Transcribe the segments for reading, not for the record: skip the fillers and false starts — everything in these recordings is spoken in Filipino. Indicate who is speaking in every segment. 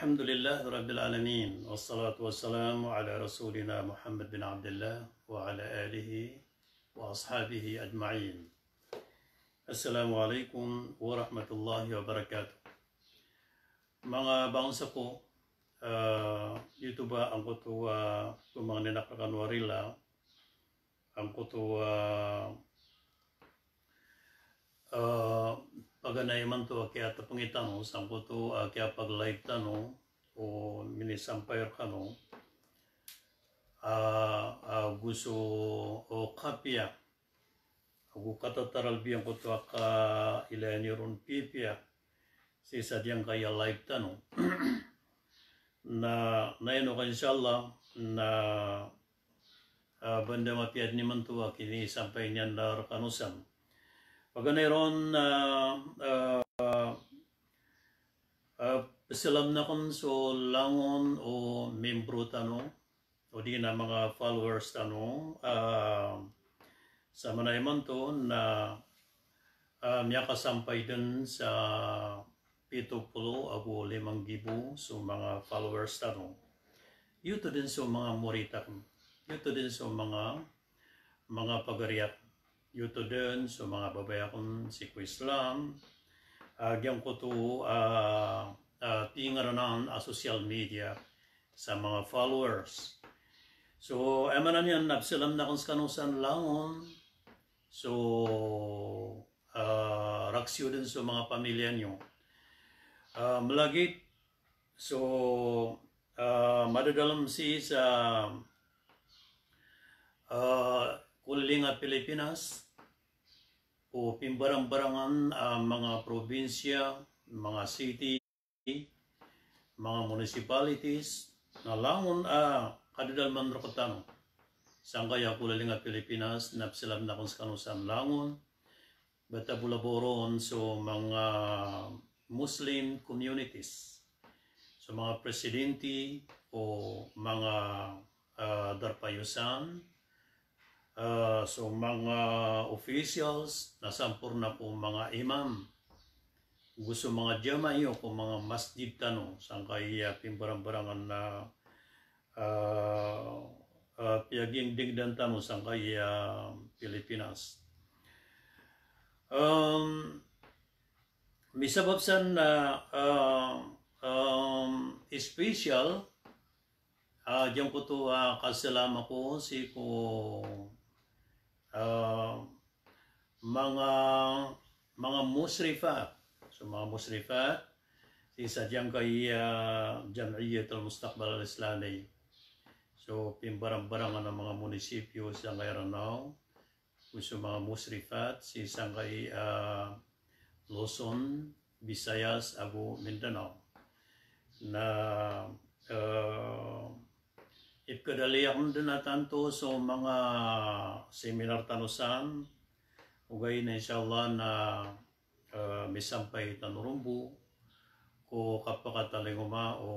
Speaker 1: الحمد لله رب العالمين والصلاة والسلام على رسولنا محمد بن عبد الله وعلى آله وأصحابه أجمعين. السلام عليكم ورحمة الله وبركاته. Mga bangsa ko, dito ba ang kutuwa mga ninakakan warila, ang kutuwa paganay man to kaya tapangitano sang kuto kaya pag live tano o minisampayar kano gusto o kapya ako katataral biyang kuto ka ilan ron pipya si sadyang kaya live tano na yun ka inshallah na banda mapiad ni man to kini sampay niyan na kanusan. Paganay ron pasalam na kon so langon o membro tano o di na mga followers tano sa manayman to na miya kasampay dun sa 70 o 5,000 so mga followers tano. Yuto din so mga morita, yuto din so mga pagariyak. Yuto din so mga babayakon si Islam agyang ko to tingaranan social media sa mga followers. So emanan yan napsilam na kung kanusan langon so raksyo din so mga pamilya nyo malagit so madadalam si sa Kulinga Pilipinas o pimbarang-barangan mga probinsya, mga city, mga municipalities na langon kadadal man rokotano. Sangkaya Kulinga Pilipinas napsilam na kung kanusan langon batabulaboron so mga Muslim communities. So mga presidente o mga darpayusan so mga officials nasampur na po mga imam gusto mga jamay o po mga masjid tano sang kaya pimbarang-barangan na piyaging digdan tano sang kaya Pilipinas misababsan na special diyan ko to kasalama ko si ko mga musrifat so mga musrifat si sadyang kay Jam'iyyat al-Mustaqbal al-Islami so pimbarang-barangan ng mga munisipyo sa Maranao so mga musrifat si sangkay Luzon, Visayas, Abu, Mindanao na ipkadaliyak din na tanto so mga seminar tanusan ugay na inshallah na misampay tanurumbu ko kapakatalinguma o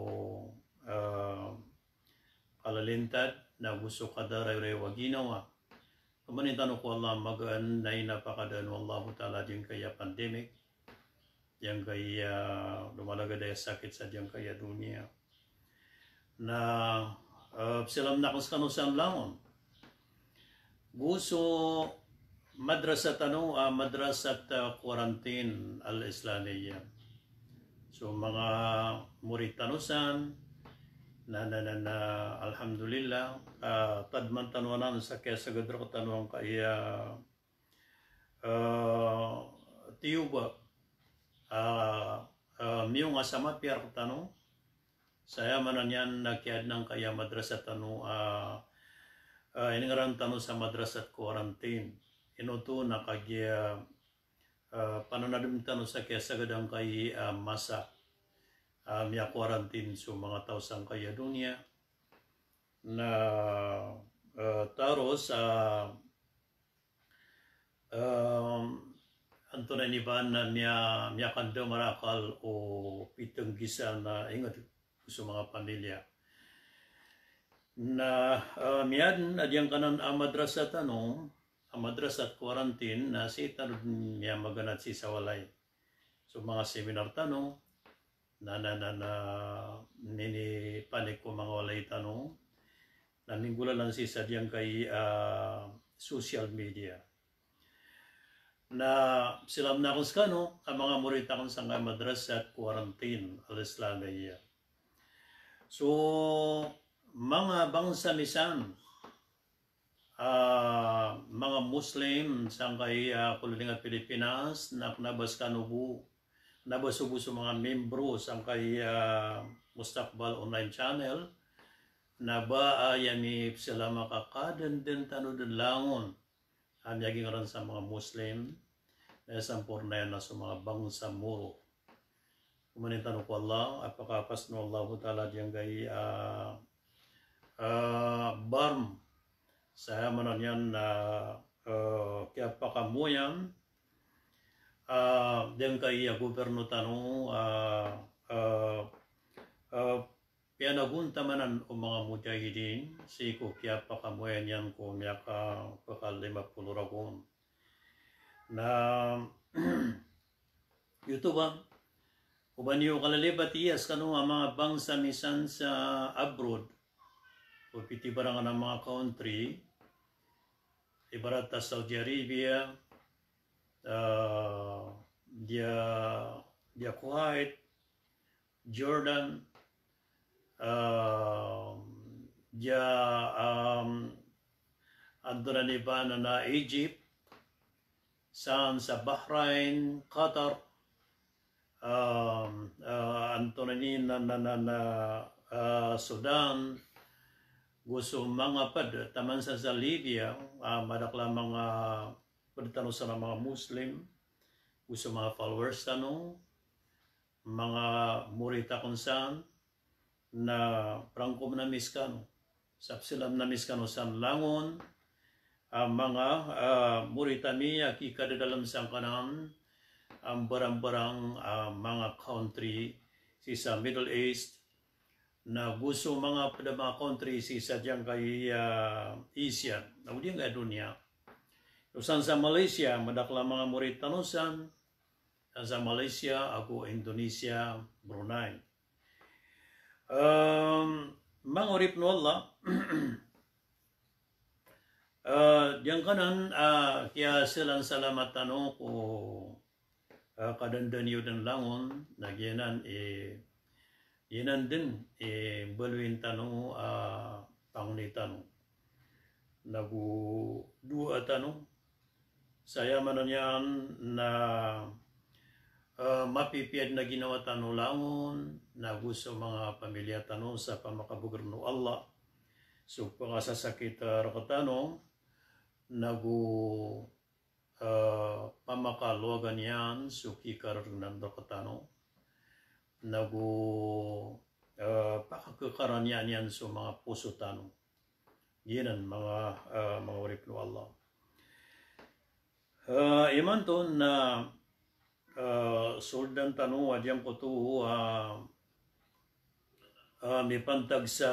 Speaker 1: kalalintad na gusto kadaray waginawa kumanitano ko Allah magaan na napakadan wallahu ta'ala din kaya pandemic yang kaya lumalaga daya sakit sa diyang kaya dunia na silam na kung kanusan langon gusto madrasat madrasat quarantine al-Islamiyya so mga murid tanusan na alhamdulillah tadman tanwanan sa kaya sa gadro tanwang kaya tiyuba miyong asama piyar tanong saya manan yan nakiad ng kaya madrasat iningaran tano sa madrasat quarantine inuto na kagya pananadim tano sa kaya sagadang kay masa miya quarantine so mga tao sang kaya dunia na taros anto na niban na miya kanda marakal o pitong gisa na ingat sa mga pamilya na miyan adyang kanan madrasat madrasat quarantine na si tanod niya maganat si sawalay so mga seminar nini panik ko mga walay tanong naninggula lang si sadyang kay social media na silam na akong skano ang mga murid akong sangay madrasa at quarantine alas lagay. So mga bangsa misan mga Muslim sangkay kululingan Pilipinas nabas kanubu nabasubo sa mga membro sangkay Mustakbal online channel na ba yami sila makakadan din tanudin langon ang yaging ran sa mga Muslim na sampurna na sa mga bangsa muro. Kumanintano ko Allah apakapas no Allah ta'ala diyang gay barm sa manan yan na kaya pakamuyan diyang kay goberno tanong pianagunta manan o mga mujahidin si ko kaya pakamuyan yan ko miyaka pakalima puluragon na YouTube ubanyo kalalibat iyas kano ang mga bangsa misan sa abroad o piti barangan ng mga country ibarat ta Saudi Arabia dia Kuwait Jordan dia andun na Egypt saan sa Bahrain, Qatar, Antonin Sudan, gusto mga pad, taman sa Libya, madakla mga paditano sa mga Muslim, gusto mga followers tanong, mga murita kung saan, na prangko na miskano, sapsilam na miskano sa langon, mga muritami kikada dalam sangkanan ang barang-barang mga country sa Middle East na gusto mga country sa diyang kay Asia na uding nga dunia usan sa Malaysia madakla mga muritanosan sa Malaysia ako Indonesia Brunei mga urip no Allah diyan kanan kaya silang salamat tanong ko kadandan yun ng langon nagyanan yanan din baluin tanong pangni tanong dua tanong saya manan yan na mapipiyad na ginawa tanong langon na gusto mga pamilya tanong sa pamakabugarno Allah so pangasasakit rakatanong pamakaluagan yan suki karang dokatano pakakaran yan sa mga puso tanong yan mga urip no Allah iman to na soldan tanong adyang ko to may pantag sa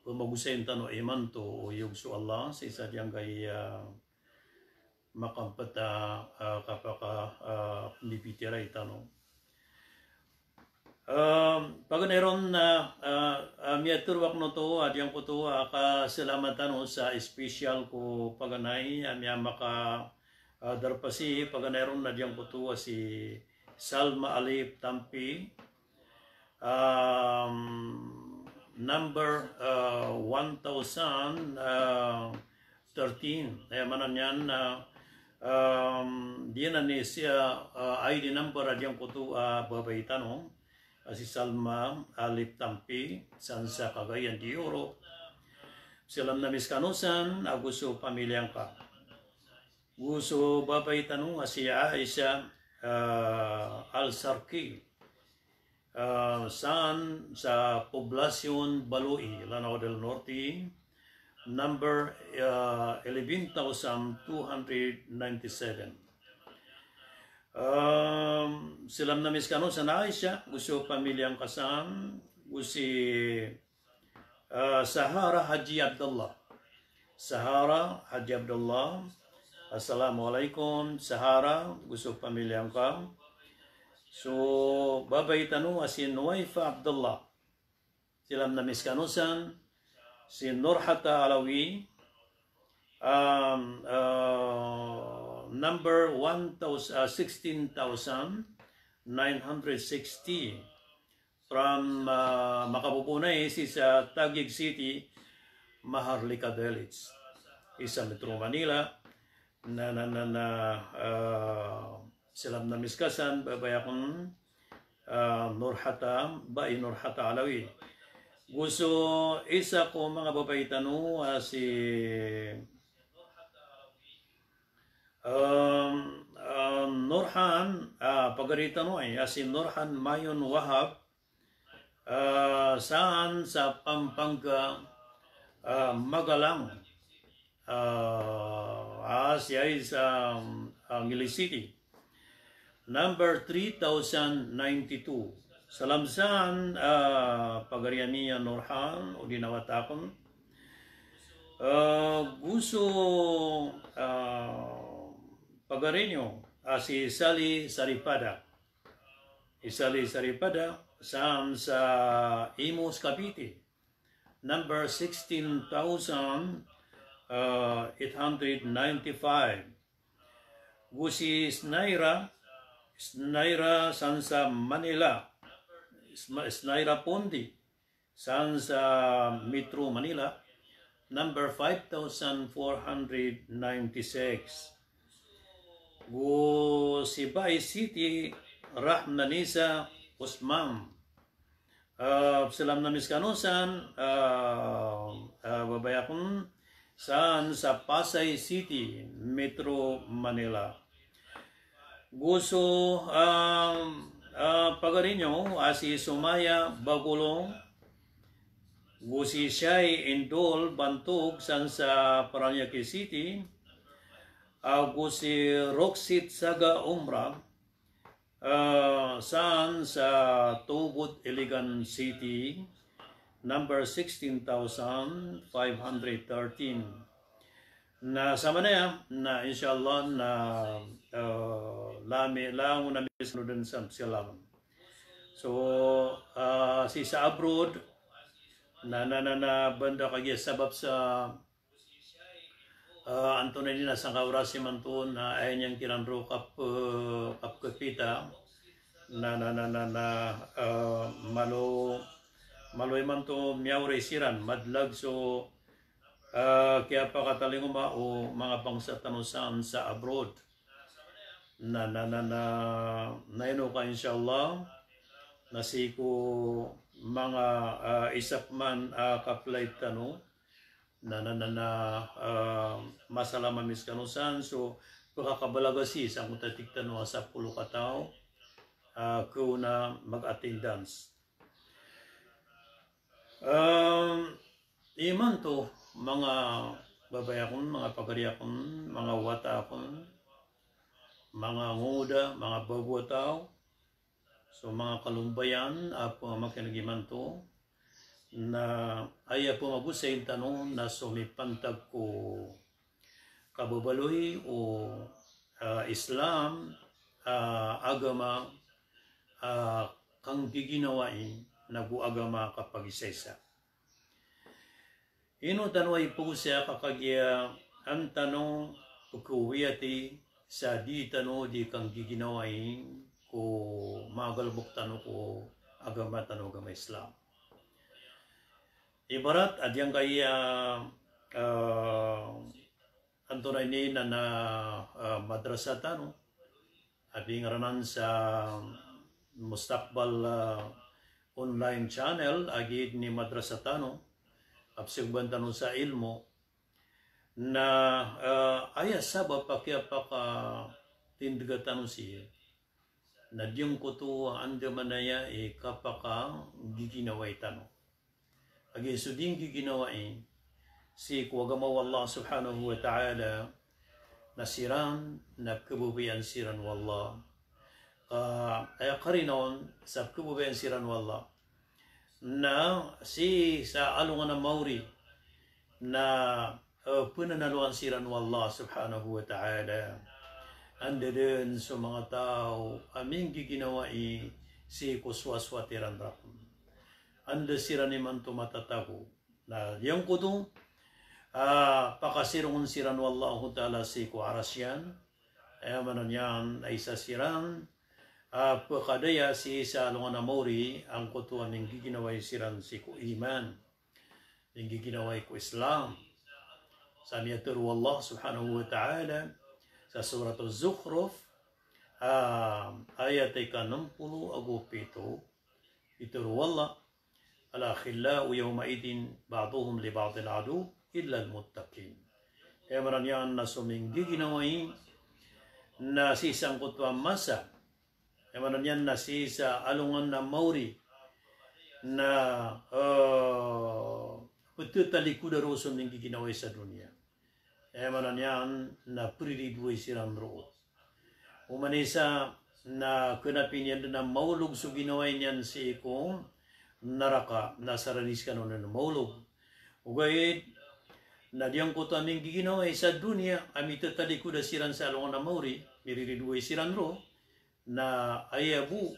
Speaker 1: magusayin tano iman to o yugso Allah sa isa diyang kay makampata kapaka nipitiray tano paganeron na miyaturwak no to adyang ko to kasalamat tano sa special ko paganay amya maka darpasi paganeron na diyang ko to si Salma Alip Tampi number 1013 manan yan diyan na ni siya ID number adyang ko to babay tanong si Salma Alip Tampi san sa Cagayan de Oro silam na miskanusan gusto pamilyang ka gusto babay tanong si Aisha Al-Sarki saan sa Poblacion Baloi, Lanao del Norte, number 11,297. Silam na miskano sa Aisha, gusto pamilyang kasam, gusto Sahara Haji Abdullah. Sahara Haji Abdullah, Assalamualaikum, Sahara, gusto pamilyang ka. So babay tanu asin Waifa Abdullah silam na miskanusan si Nurhata Alawi number 16,960 from Makabupunay sa Taguig City, Maharlika Village, isa Metro Manila silam na miskasan babayakon Nurhata Alawi. Gusto isa ko mga babae tanu si Nurhan pagarita no ay si Nurhan Mayon Wahab saan sa Pampanga Magalang siya ay sa Ngili City number 3092. Salamsan pagarianiya Nurhan o dinawatakon gusto pagarinyo si Sali Saripada saan sa Imus Cavite number 16,895. Gusi Snaira saan sa Manila, Snaira Pondi saan sa Metro Manila number 5,496. Si Bay City Rahmanisa Usman salam na miskanusan babayakon saan sa Pasay City, Metro Manila. Gusto pagarinyo si Sumaya Bagulong gusi Siyay Indol Bantog saan sa Paranaque City. Gusi Roxit Saga Umra saan sa Tubod Iligan City number 16,513. Na sama na na inshallah na lang na misnudin sa silang. So si sa abroad na banda kagya sabab sa Antonio na sa kaurasi manton na ay niyang kinanro kap kapita na maloy man to miyaw siran madlag so kaya pa katalingo ba o mga bangsa tanusan sa abroad na ino ka inshallah nasiko mga isap man ka-flight tano na masalaman miskanusan so pagkakabalagasi sa kung tatiktan mo sa 10 katao kuna mag-attendance. Iman to mga babayakon, mga pagariakon, mga watakon, mga nguda, mga babwataw, so mga kalumbayan po makinagiman to na aya po mabusay tanong na sumipantag ko kababaloy o Islam agama kang giginawain naguagama kapag isa-isa. Ino tanway po siya kakagya ang tanong kukuwiyati sa di tanong di kang giginawain ko magalbok tanong ko agama tanong agama Islam. Ibarat adyang kaya antunay ni na madrasa tano abing ranan sa Mustakbal online channel agid ni madrasa tano absigban tano sa ilmo na aya sabab pakya paka tindiga tano siya na diyong kuto anda manaya kapaka giginaway tano agi suding giginawain si kuwagamaw Allah subhanahu wa ta'ala nasiran na kebubayan siran wallah ay karinon sa kebubayan siran wallah na si sa alungan na mauri na punanaluan siran wallah subhanahu wa ta'ala anda din sa mga tao aming giginawai si kuswaswatiran rakum. Anda sira ni man tumatatago na yang kutong pakasirungun siran wallahu ta'ala si ku arasyan manan yan ay sa siran pakadaya si sa alungan na mauri ang kuto aming giginawai siran si ku iman yung giginawai ku Islam sa niyatur wallah subhanahu wa ta'ala sa surat Az-Zukhruf ayat ika-60 agupito itur wallah al-akhillau yawmaidin ba'duhum li ba'dil adu illa al-muttaqin. Kaya maranyan na suminggi ginawai na sisang kutwa masa. Kaya maranyan na sisa alungan na mauri na pagtatalikuda ro suminggi ginawai sa dunia. Kaya maranyan na priribuay silang root. Umanisa na kunapin yan na maulog so ginawai niyan si ikong naraka nasa ranis ka nun na maulog. Ugayit na diyang ko aming giginaway sa dunia ami tatalikuda siran sa alungan na mauri miririduay siran ro na ayabu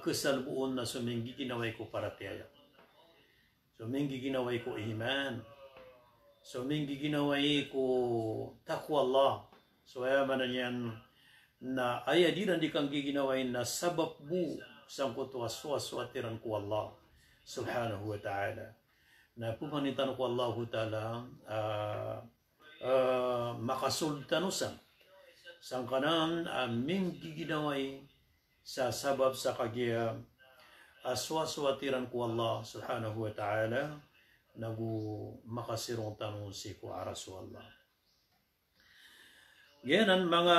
Speaker 1: kesalbuon na suming giginaway ko para tiyaya. Suming giginaway ko iman. Suming giginaway ko takwa Allah. So ayaman yan na ayadiran di kang giginaway na sabab mo sang kutwaswaswatiran ko Allah subhanahu wa ta'ala. Na pumanitan ko Allah ta'ala makasultanusan sang kanan aming giginaway sa sabab sa kagya aswaswatiran ko Allah subhanahu wa ta'ala nagu makasirong tanong si ko arasu Allah. Yan ang mga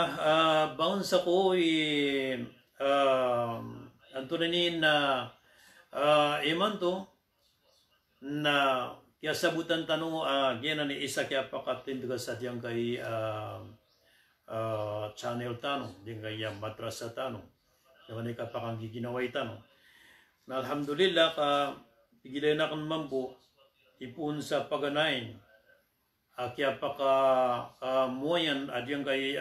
Speaker 1: bounce ako antunanin na iman to na kaya sabutan tanong yan ni isa kaya pakatin daga sa diyang kay channel tanong diyang kay madrasa tanong yung ni kapakang giginaway tanong na alhamdulillah ka pigilay na kan mampo ipun sa paganayin kaya paka moyan adyang kay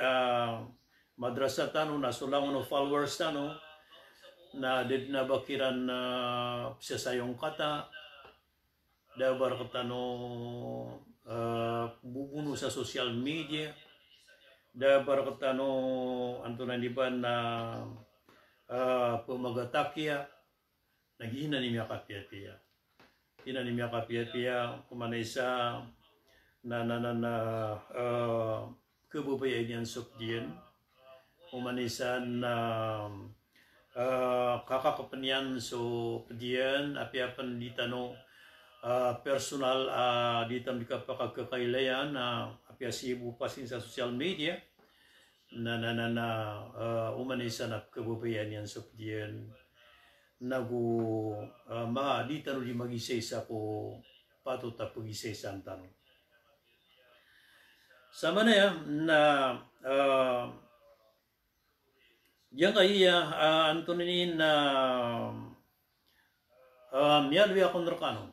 Speaker 1: madrasa tanong na sulangon of followers tanong na did na bakiran na sa sayong kata dabar katano bubuno sa social media dabar katano antunan di ba na pumagatakya naghihina ni miya kapiyatiya hina ni miya kapiyatiya kumanay sa na kebubayan yan sukdiyan kumanisan na kakakapanian so pedian apiapan ditano personal ditam dikapakakailayan na apiasibu pasin sa social media na umanisa na kebubayan yan so pedian nagu ditano di magisay sa ko patuta pagisay sa tanong sama na yan na yang kaya antunin na miyalwi akong nakano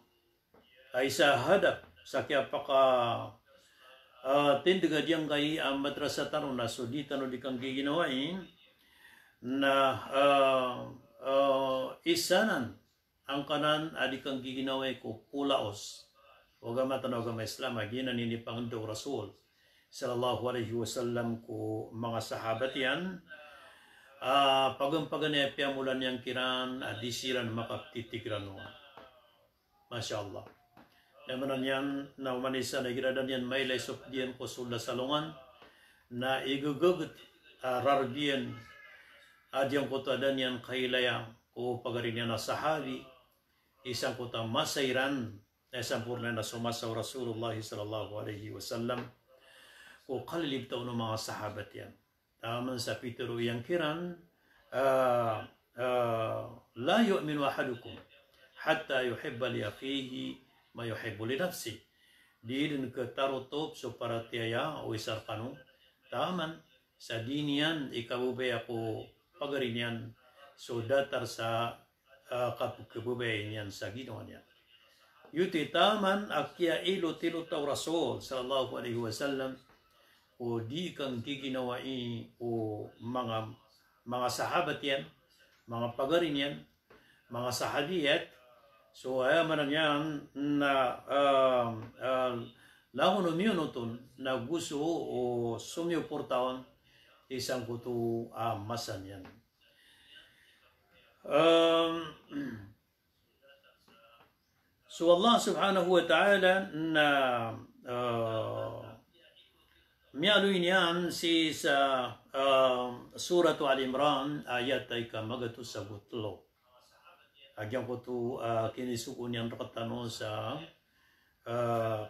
Speaker 1: ay sa hadap sa kaya paka tindiga diyang kaya madrasa tanong na so di tanong di kang giginawain na isanan ang kanan adi kang giginaway ko pulaos wagama tanaw gama Islam aginan ini Panginoong Rasul sallallahu alaihi wasallam ko mga sahabat yan pagampaganay piamulan yang kiran adisiran makaptitigran mo Masya Allah namanan yan na umanisa na giradan yan may laysok diyan ko sula salungan na igugugut rarbiyan adyang kutadan yan kailayang o pagarin yan na sahabi isang kuta masayran na isang purna na sumasaw Rasulullah sallallahu alaihi wasallam ko kalilib taon ng mga sahabat yan. Taman sa pitero yang kiran, la yu'minu ahadukum hatta yuhibba li akhihi ma yuhibbu li nafsi. Di din ketarutop so para tiaya o isar kanu. Taman sa dinian ikabubay ako pagarinyan so datar sa kapukabubay niyan sa ginawa niya. Yuti taman akya ilo tilo taw Rasul sallallahu alaihi wasallam o di kang giginawai o mga sahabat yan, mga pagarin yan, mga sahabiyat. So ayaman yan na langon umiyunutun na gusto o sumiyuportaon isang kuto masan yan. So Allah subhanahu wa ta'ala na mialuin yan si sa Surat Al-Imran ayat ay kamagato sa gutlo. Agyan ko to kinisuko niyan rakatano sa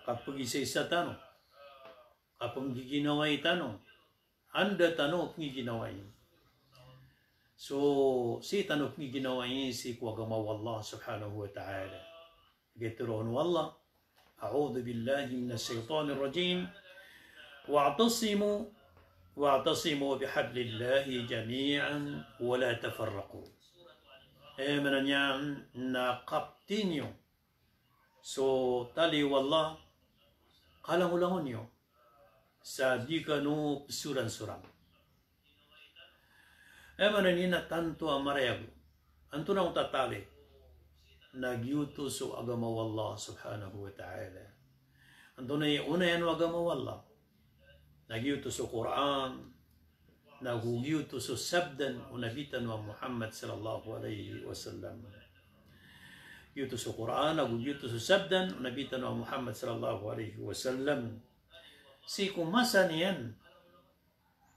Speaker 1: kapag isa-isa tanong. Kapag giginaway tanong. Anda tanong giginaway. So si tanong giginaway si kuwagamaw Allah subhanahu wa ta'ala. Gituron wallah. A'udhu billahi minas shaitanir rajim. واعتصموا بحبل الله جميعا ولا تفرقوا. Manan yan na kaptinyo. So tali wallah kalangulangon nyo sa di kanu suran-suran. Manan yan na tanto amarayago. Anto na tatali. Nagyuto so agamaw Allah subhanahu wa ta'ala. Anto na una yan agamaw Allah. Nagyuto so Quran. Nagyuto so sabdan unabitan wa Muhammad sallallahu alayhi wa sallam. Yuto so Quran. Nagyuto so sabdan unabitan wa Muhammad sallallahu alayhi wa sallam. Si kumasa niyan.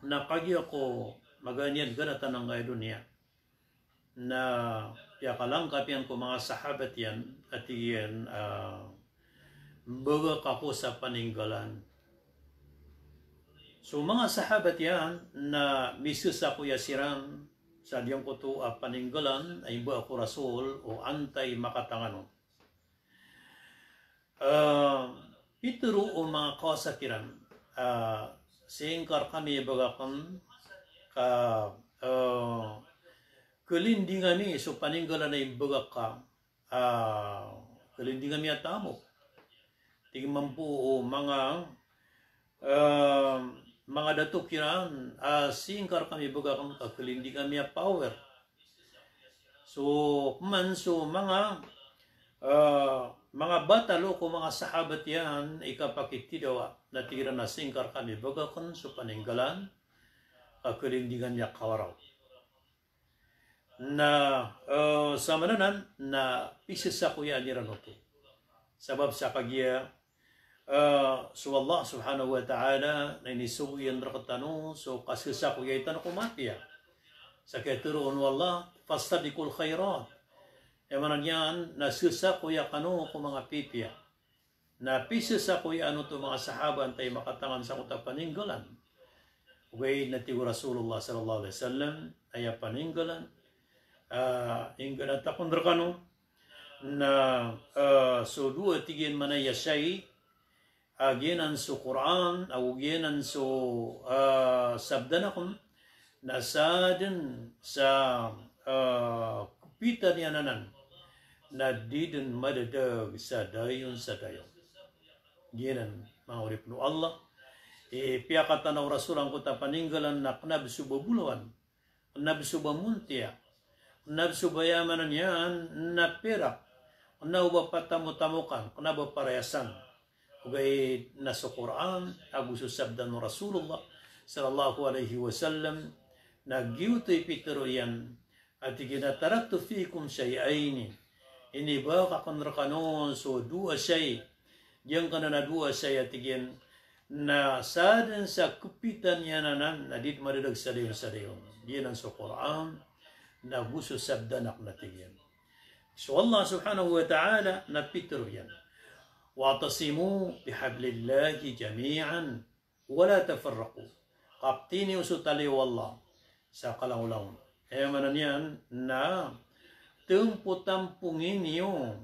Speaker 1: Nakagya ko maganyan ganatan ng dunia. Na yakalangkap yan ko mga sahabat yan at yan baga kako sa paninggalan. So mga sahabat yan na misus ako yasiran sa diyang ko to paninggalan ay ba ako rasul o antay makatangano. Ituro o mga kasakiran singkar kami bagakan kalindingami so paninggalan na imbagak ka kalindingami at amo tingman po o mga datukiran singkar kami bagakan kalindingami at power so mga bata loko mga sahabat yan ikapakitidawa na tira na singkar kami bagakan so paninggalan kalindingan niya kawaraw na sa mananan na pisis sa kuya niranoto. Sabab sa kagya so Allah subhanahu wa ta'ala na inisuguyan rakatano so kasi sa kuya itano kumapya. Sa katuroon wallah fastabikul khairat. Emanan yan na susa kuya kano ko mga pipya. Na pisis sa kuya ano to mga sahaban tayo makatangan sa kuta paninggalan. Ugay na tigo Rasulullah sallallahu alaihi wasallam ay paninggalan. Inggan at akong rakano na so dua tigin manaya siya'y aginan so Quran aginan so sabdan akong nasadin sa kupitan yananan na didin madadag sa dayon ginan mga uripno Allah piyakatan na Rasul ang kuta paninggalan na knabsubabulawan knabsubamuntia nabsubayamanan yan na pera na uba patamu-tamukan na ba parayasan ugay nasa Quran aguso sabdan ng Rasulullah sallallahu alaihi wasallam nagyutoy pitero yan at iginatarakto fikum shay'aini ini ba kakonrakanon so dua shay diyan ka na dua shay at igin na sadan sa kupitan yananan na dit maridag sa dayon diyan ang sa Quran na gusto sabdanak na tingin. So Allah subhanahu wa ta'ala na pitro yan. Wa'tasimu bihablillahi jami'an wala tafarraqu. Kaptini usutali wallah sa kalangulaw. Manan yan na tempo-tampungin niyo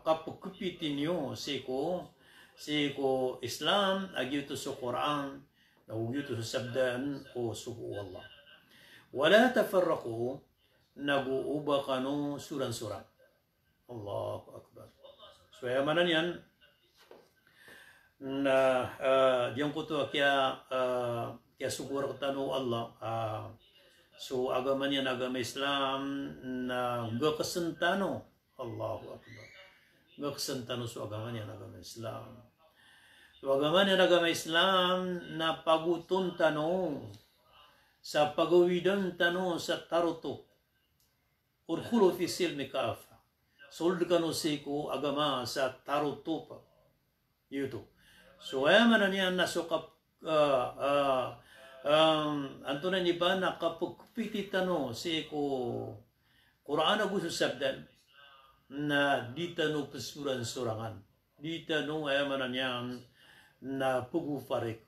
Speaker 1: kapukupitin niyo siko Islam agyuto sa Quran na agyuto sa sabdan o suku Allah. Wala tafarraqu naguuba kanu suran-suran. Allahu Akbar. So yamanan yan na diyan ko to kaya sugur tanu Allah so agama niya agama Islam na gakasentano Allahu Akbar gakasentano so agama niya agama Islam so agama niya agama Islam na pagutun tano sa pagawidan tano sa taruto urkhulu fi silmi kafa sold kano siku agama sa taruto pa yuto so ayaman niya nasukap Antuna ni ba nakapagpiti tano si ko Quran na gusto sabdan na di tano pasuran surangan di tano ayaman niya na pugufarik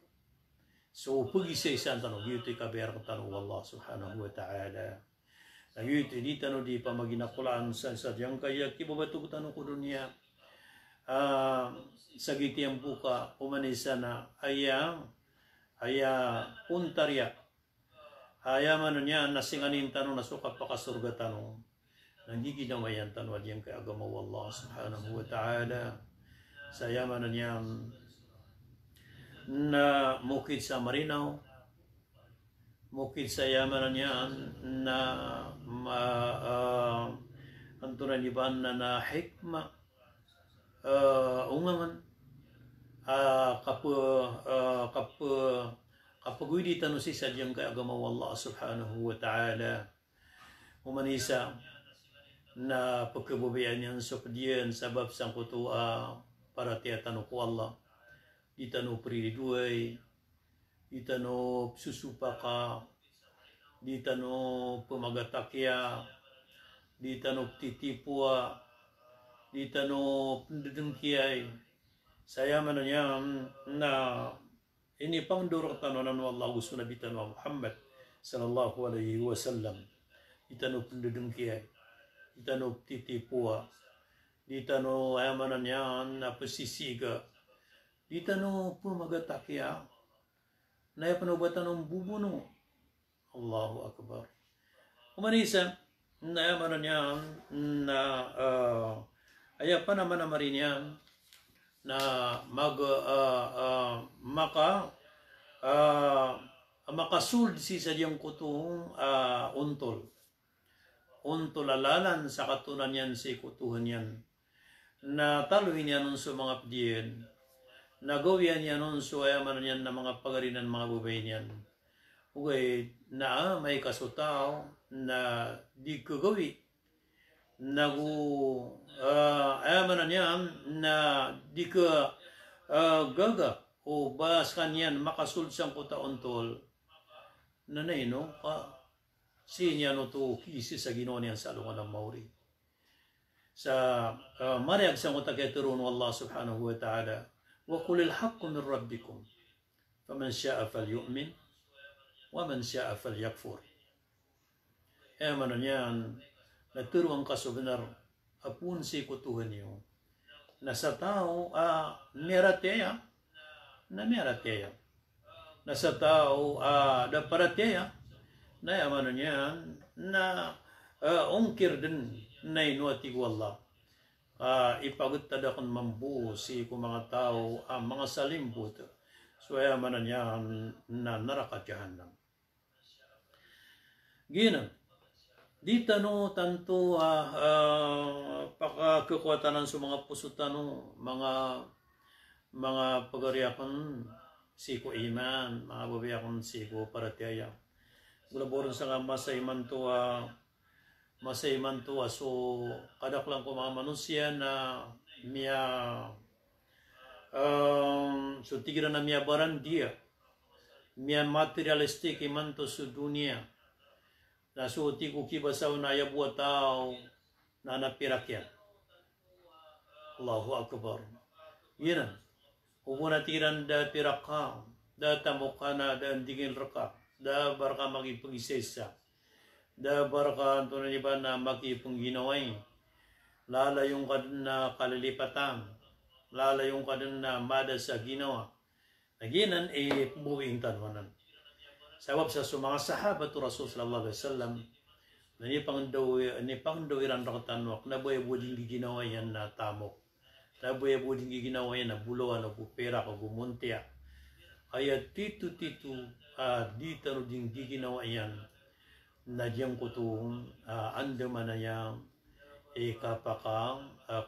Speaker 1: so pag-isa-isang tanong yuto ikabayar ng tanong Allah subhanahu wa ta'ala na yuto di tanong di pa maginakulaan sa sadyang kaya kibabato ko tanong ko dunia sa gitiyang buka umanisa na aya puntarya man niya nasinganin tanong nasukat pakasurga tanong nanggiginawayan tanong adiyang kay agama Allah subhanahu wa ta'ala sa yaman niya na mukid sa marinaw mukid sa yaman niya na antunan iban na hikma ungangan kapagwidi tanu si sadyang kay agama Allah subhanahu wa ta'ala umanisa na pagkabubayan niyan sa padiyan sabab sang kutua para tiya tanu ko Allah di tanu priduay di tanu susupaka di tanu pumagatakya di tanu titipua di tanu pendengkiay saya mananya na ini pangduruk tanunan Allah gusto Nabi tanu Muhammad sallallahu alaihi wasallam itanu pendengkiay itanu titipua itanu ayamananya na pesisiga itanu pumagatakya na panubatan ng bubuno Allahu Akbar umanisa na ayamananya na aya pa naman na marinyan na makasul si sadyang kutong untol alalan sa katunan yan si kutuhan yan na taluhin yan nun sa mga pdiyan na gawin yan nun sa ayaman yan na mga pagarinan mga bubay niyan okay na may kasutaw na di kagawi ayaman niyan na di ka gaga o bas kanyan makasulsang ko tauntol nanay no sinya no to kisi sa Ginoo niyan sa alungan ng Mauri sa mariag sang utak turun Allah subhanahu wa ta'ala wa qulil haqqu min rabbikum faman sha'a falyu'min wa man sha'a falyakfur ayaman niyan nagturuang kasubenar apun si kutuhan niyo nasa tao merateya na merateya nasa tao da parateya na yaman niya na ungkir din na inuati ko Allah ipagutad akong mambu si ko mga tao mga salimbut so yaman niya na narakatyahan lang ginang di tano tanto pagkakuwatanan sa mga puso tano mga pagariakan siko iman mga babayakon siko paratiyaya gulaboron sa nga masayman to so kadak lang ko mga manusia na miya so tigira na miya barang dia miya materialistik iman to sa dunia na suoti ko kibasaw na yabuat tao na napirakya. Allahu Akbar. Yan. Kung natiran da piraka, da tamuka na da andigin raka, da baraka makipag-isesa, da baraka ito na iba na makipag-ginaway, lalayong ka na kalilipatan, lalayong ka na mada sa ginawa. Naginan, buwing tanwanan. Sabab sa mga sahabat to Rasul sallallahu alaihi wasallam na ni pangdawiran ra tanwak na boy buding ginawa yan na tamok Nabuya po din ginawa yan na bulawan o pupera o bumuntia. Kaya titu-titu di tano din ginawa yan na diyang kutong anda man na yan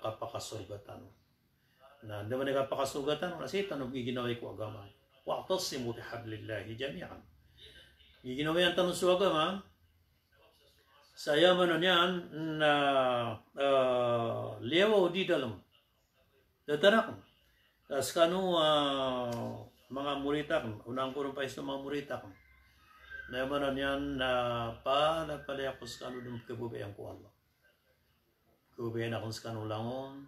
Speaker 1: kapakasurgatan. Na anda man na kapakasurgatan, kasi tanong ginawa ko agama. Wa'tasimu bihablillahi jami'an. Ginawa yan tanong sa agama, saya man yan na lewa di dalam. Datarak. Tas kanu mga muritak, unang kurang pa sa mga muritak. Na man yan na palapalapos kanu dum kebubayang ko Allah. Kebubayan akong kanu langon.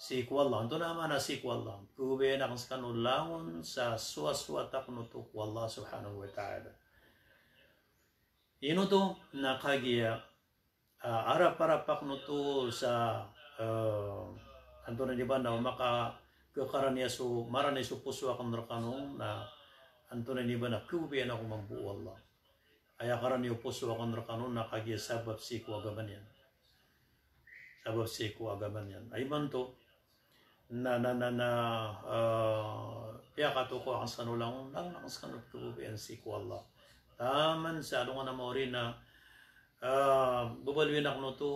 Speaker 1: Si ko Allah, ito naman na si ko Allah. Kebubayan akong kanu langon sa suwa-suwatak no to ko Allah subhanahu wa ta'ala. Ino to nakagiya arap-arapak no to sa anto na di ba na maka kekarania so marane so puso akan rekanong na anto na di ba na kubian ako mambuo Allah aya karani puso akan rekanong na kagi sabab si ko agaman yan sabab si ko agaman yan ay man to na piya ka to ko ang sanulang lang ang sanut kubian si ko Allah taman sa alungan na maori na bubalwin ako no to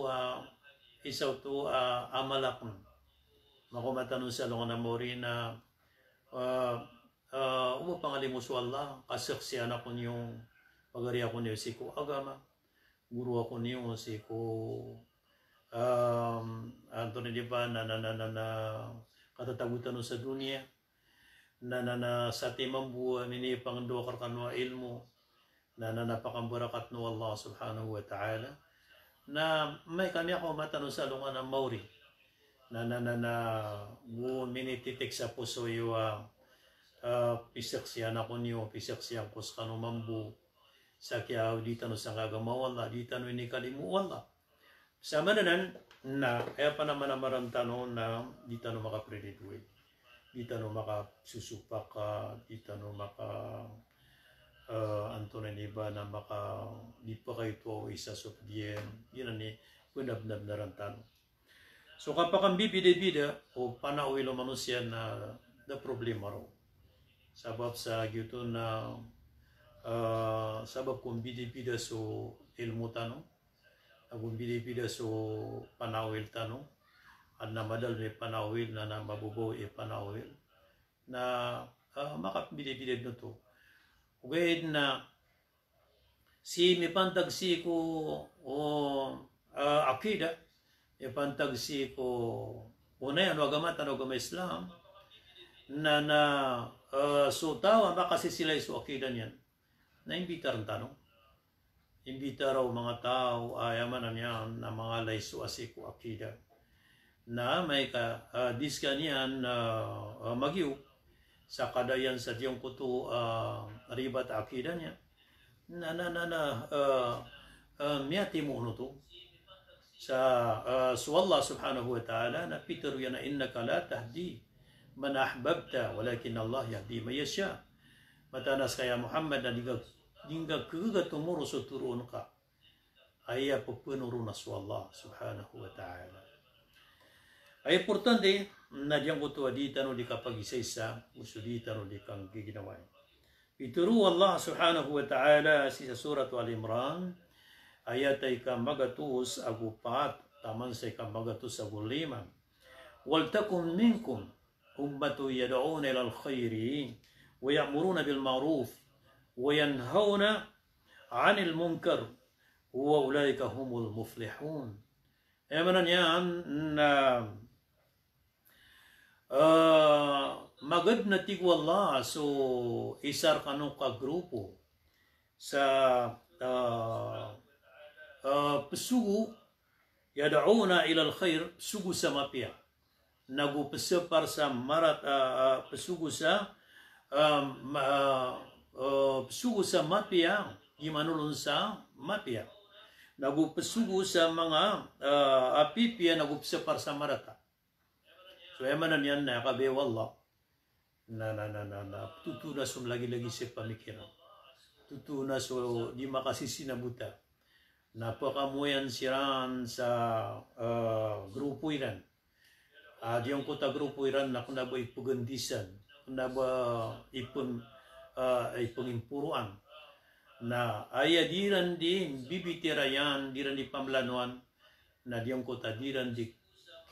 Speaker 1: isaw to amalak makumatanong sa alungan na maori na umapangalimus Allah kasaksiyan ako niyong pagari ako niyo si ko agama guru ako niyo si ko anto na di ba na katatagutan sa dunia na sa timang buwa mini pangdua karkanwa ilmu na napakambarakat no Allah subhanahu wa ta'ala na may kami ako matanong sa alungan ng maori na minititik sa puso yung pisaksiyan ako niyo pisaksiyan ko sa kanumambu sa kaya di tanong sa gagamaw Allah di tanong inikalimu Allah sa mananan na kaya pa naman naman tanong na di tanong makapredituit di tanong makasusupak ka di tanong anto na niba na di pa kayo to isa subdien yun ni kunabnab na rantano. So kapag ang bibida-bida o panauwi lo manusia na problema raw. Sabab sa gitu na sabab kung bida-bida so ilmu tanong, kung bida-bida so panawil tanong, at na madal may panawil na mabubaw panawil na makapibida-bida na to. Ugayad na si may pantag si ko o akida ipantag si ko una yan wagamat agama Islam na so tawa makasi sila iso akida niyan na imbitar ang tanong imbitar raw mga tao ayaman na niyan na mga layso asiko akida na may diska niyan magiw sa kadayan sa diyong kuto ribat akida niya na miyati mo no to sa Allah subhanahu wa ta'ala na pitaru yan na innaka la tahdi man ahbabta walakin Allah yahdi man yasha matanas kaya Muhammad na dingga kuga tumuro sa turuan ka ay pupunuro na sa Allah subhanahu wa ta'ala ay importante na diyang kutuwa di tanong di kapag-isa-isa uso di tanong di kang giginawa pituru Allah subhanahu wa ta'ala sa surat Al-Imran ayat ay kamagatus agupat taman sa kamagatus agulima wal takum minkum ummatu yad'una ila al-khairi wa ya'muruna bil ma'ruf wa yanhauna 'anil munkar wa ulaika humul muflihun emanan yan na magad na tigwala so isar kanong ka grupo sa pesugu yad'una ila al-khair pesugu sa mapia nagupesepar sa marat pesugu sa mapia gimanulon sa mapia nagupesugu sa mga apipia nagupesepar sa marata so emanan yan na kabe wallah na tutunas lagi-lagi sa pamikiran tutunas so di makasisinabuta napakamuyan siran sa grupo iran Diyan ko ta grupo iran na kung ba ipagandisan, kung ba ipangimpuruan na aya diran di bibitirayan, diran di pamlanuan na diyan ko ta diran di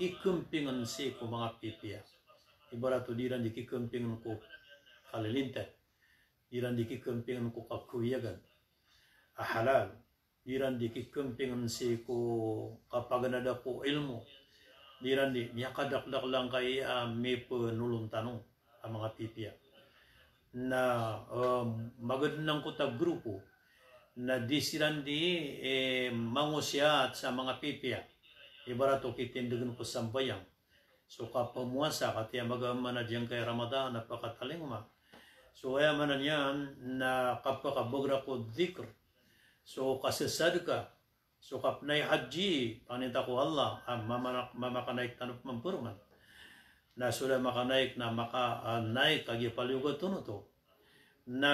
Speaker 1: kikumpingan si ko mga pipia. Ibarato diran di kikumpingan ko kalilintat, diran di kikumpingan ko kakuyagan, halal, diran di kikumpingan si ko kapag nada ko ilmu, diran di nyakadakdak lang kay may penulong tanong ang mga pipia na magandang ko ta grupo na di silan di mangusyat sa mga pipia ibarato kitindigan ko sambayang so kapamuasa katiya magamana diyan kay Ramadan napakataling ma so ay manan yan na kapakabogra ko dhikr so kasasad ka so kapnay haji panita ko Allah mamakaнаik tanop mampurman na sudah makanaik na makanaik kagi paliugot to na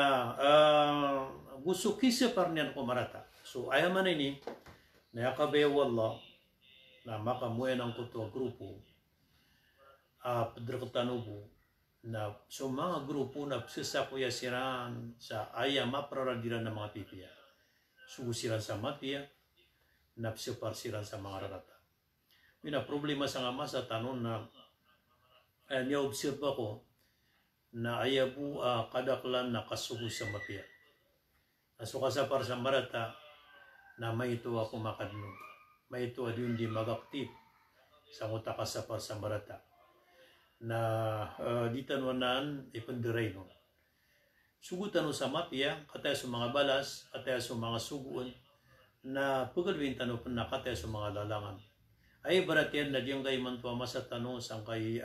Speaker 1: gusto kisa parnian ko marata so ayaman ini na yakabe wallah na makamuya ng kuto grupo pedrektanubo na so mga grupo na psisakuya siran sa aya mapraradiran ng mga pipia sugusiran sa mapia na psiparsiran sa mga rarata mina problema sa nga masa tanon na niya-observe ako na ayabu kadaklan na kasugo sa mapia. Nasuka sa par sa marata na may ito ako makadno. May ito adun di magaktip sa mutaka sa par sa marata. Na di tanwanan ipandiray no. Sugutan no sa mapia, kataya sa mga balas, kataya sa mga suguan, na pagkalwin tanong na kataya sa mga lalangan. Ay baratian na diyang kay mantua masa tanong sang kay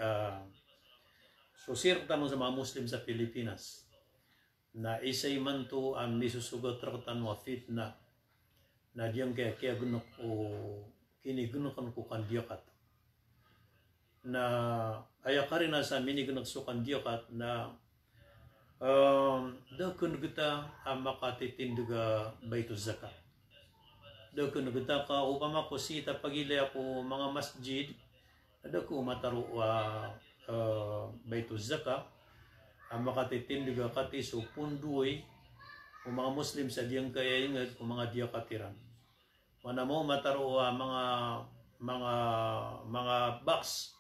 Speaker 1: so sir tanong sa mga Muslim sa Pilipinas na isay man to ang misusugot rakatan wa fitna na diyang kaya gunok o kinigunokan ko kandiyakat na ayakarin na sa minigunok so kandiyakat na dakun kita makatitinduga bayto zakat dakun kita ka upama ko sita pagilay ako mga masjid dako mataro bayto zakat makatitinduga kati so punduy o mga Muslim sa diyang kaya ingat o mga diya katiran mana mo mataro mga box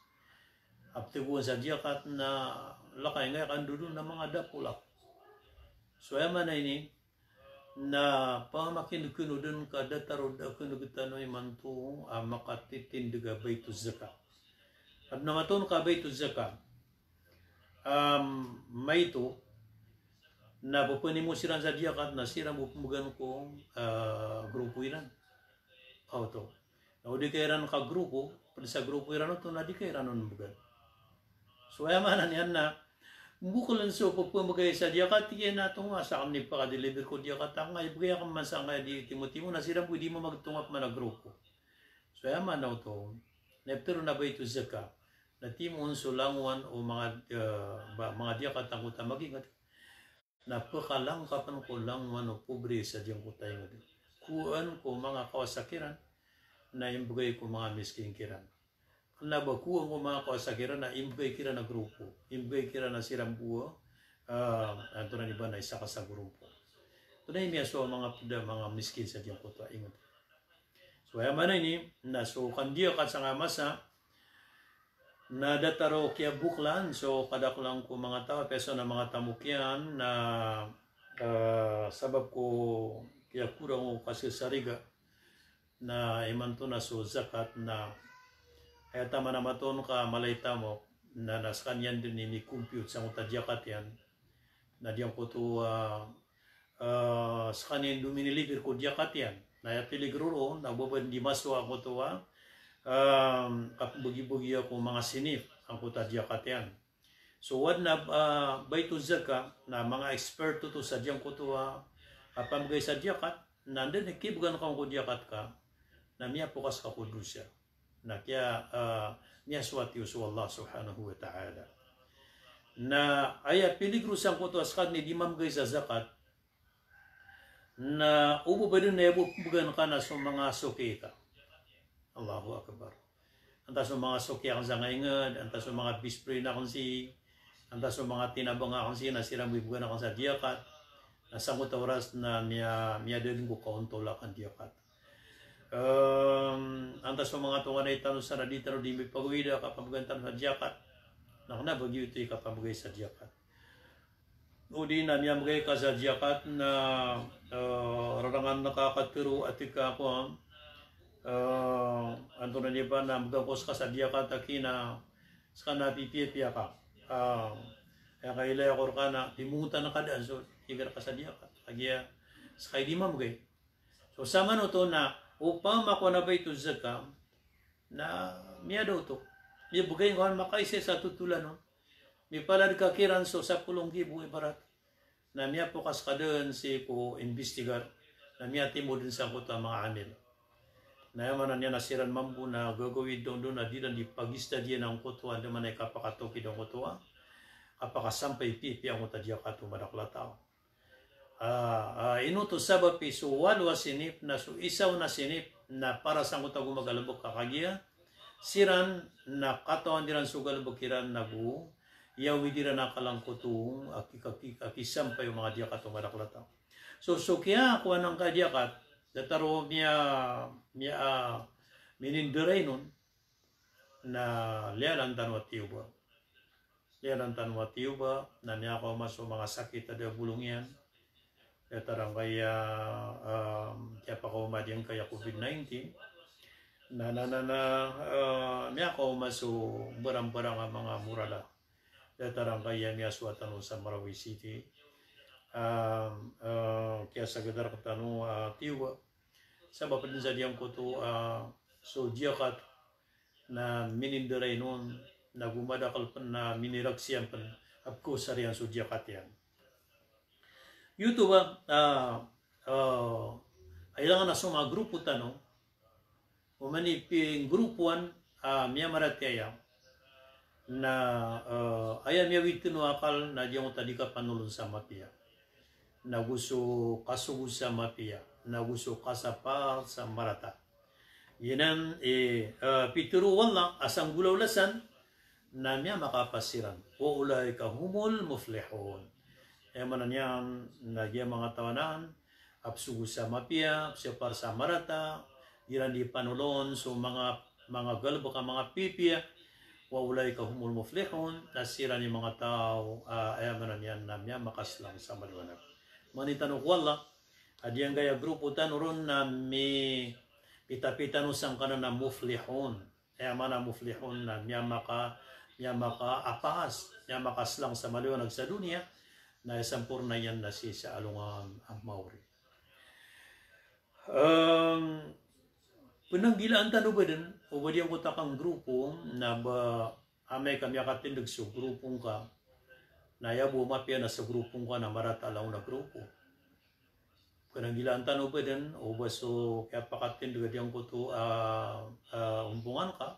Speaker 1: aptiguan sa diya kat na lakay nga kandudo na mga dapulak so yaman na ini na pamakinukunudun ka datarod ako nagtanoy manto makatitinduga bayto zakat at namaton ka bayto zakat may ito na pupunin mo siran sa diyakat na siran bupumugan ko grupo iran auto na udi kairan ka grupo pwede sa grupo iran ito na di kairan nun bugan so ayamanan yan na bukulan so pupumugay sa diyakat yan na ito nga sa kami pakadeliver ko diyakat ang ngay bugay akong mansa nga di timotimo na siran pwede mo magtungap man na grupo so ayaman na ito neptero na ba ito zaka na timon sulangwan o mga diyakat ang kuta magingat napakalang kapan ko langwan o pobre sa diyang kutay nga din kuan ko mga kawasakiran na imbugay ko mga misking kiran na ba kuan ko mga kawasakiran na imbugay kiran na grupo imbugay kiran na sirang buo anto na iba na isa ka sa grupo ito na imiya so mga miskin sa diyang kutay ingat so ayaman na ini na so kandiyakat sa nga masa na dataro kaya buklan so kadak lang ko mga tao peso na mga tamukyan na sabab ko kaya kurang ko kasi sariga na imanto na so zakat na kaya tama na maton ka malayta mo na naskanyan din ni compute sa mga jakat yan na diyan ko to skanyan duminiliver ko jakat yan na piligro na boban di maso ako to kapbugi-bugi ako mga sinif ang kuta diyakat yan. So what na bayto zaka na mga eksperto to sa diyang kutuwa pamagay sa diyakat nandun kibugan kang kudiyakat ka na miya pukas ka kudusya na kaya miya swati usu Allah subhanahu wa ta'ala na aya piligro sang kutuwa sa ni di mamagay sa zakat na ubo ba dun na ibubugan ka na sa mga suki ka Allahu Akbar. antas ng mga sokya kang sa ngaingad, antas ng mga bispre na kung si, antas ng mga tinabang akong si, nasirang bibugan akong sa diakat, nasangkot oras na miya din ko kauntula kang diakat. Antas ng mga tungan ay tanong sa radita no di may pagwida kapabugantan sa diakat, nakanabagyo ito kapabugay sa diakat. O di na niya magay ka sa diakat na rarangan nakakatiro at ikaw anto na niya ba na magkakos ka sa diakat akina sa ka napipiya ka. Kaya kailay ako ka na timungutan na kadaan so higar ka sa diakat. Kaya sa kayo di mamagay. So sama no to na upang makuha na ba ito zaka na miya daw to. Miya bugay ko makaisa sa tutulan no. May palad kakiran so sa pulong gibo ibarat. Na miya po kas ka doon si ko investigar na miya timo din sa kuta mga anil. Na yaman na niya nasiran mambu na gagawin doon na di lang di pagista diya ng kutuan naman ay kapakatoki ng kutuan. Kapakasampay pipi ang utadya ka tumadaklatao. Inuto sabapi so walwa sinip na so isaw na sinip na para sa kuta gumagalabok kakagya. Siran na katawan diran sugalabok kiran nagu. Yawi diran nakalang kutung akisampay yung mga diya ka tumadaklatao. So kaya kuha ng kadyakat dataro minindiray nun na lialan tanwatiyo ba. Lialan tanwatiyo ba na niya ako maso mga sakit ada bulong yan. Datarang kaya kaya pa ko madiyang kaya COVID-19 na niya ako maso barang-barang ang mga murala. Datarang kaya niya suwatan sa Marawi City. Kaya sa gadar ko tanong tiwa sa bapadin sa diyang ko to so diyakat na minindiray noon na gumadakal pa na miniraksiyan pa apko sa riyan so diyakat yan YouTube ay lang na sa mga grupo tanong umaniping grupuan miya marataya na ayan miya witino akal na diyang tadi ka panulong sa mapia na gusto kasugo sa mapia, na gusto kasapar sa marata. Yan pituruan lang asang gulawlasan na niya makapasiran. O ulay kahumol muflihon. Manan yan, nagya mga tawanan, apsugo sa mapia, apsapar sa marata, yan di panulon, so mga galbo ka mga pipia, wa ulay kahumol muflihon, nasira ni mga tao, manan yan na niya makaslang sa maliwanag. Manitano wala adiyang gaya grupo tanuron na mi pita-pitano sang kana na muflihon mana muflihon na niya maka apas niya makaslang sa maliwanag sa dunia na sampurna yan na si sa alungan ang Maori. Penanggilaan tano ba din o ba diyang kutakang grupo na ba amay kami akatindag sa grupong ka na bumapya na sa grupong ka na marata lang na grupo. Penanggilaan tanong pa din, o ba so kaya pakatin doon ko to umbungan ka.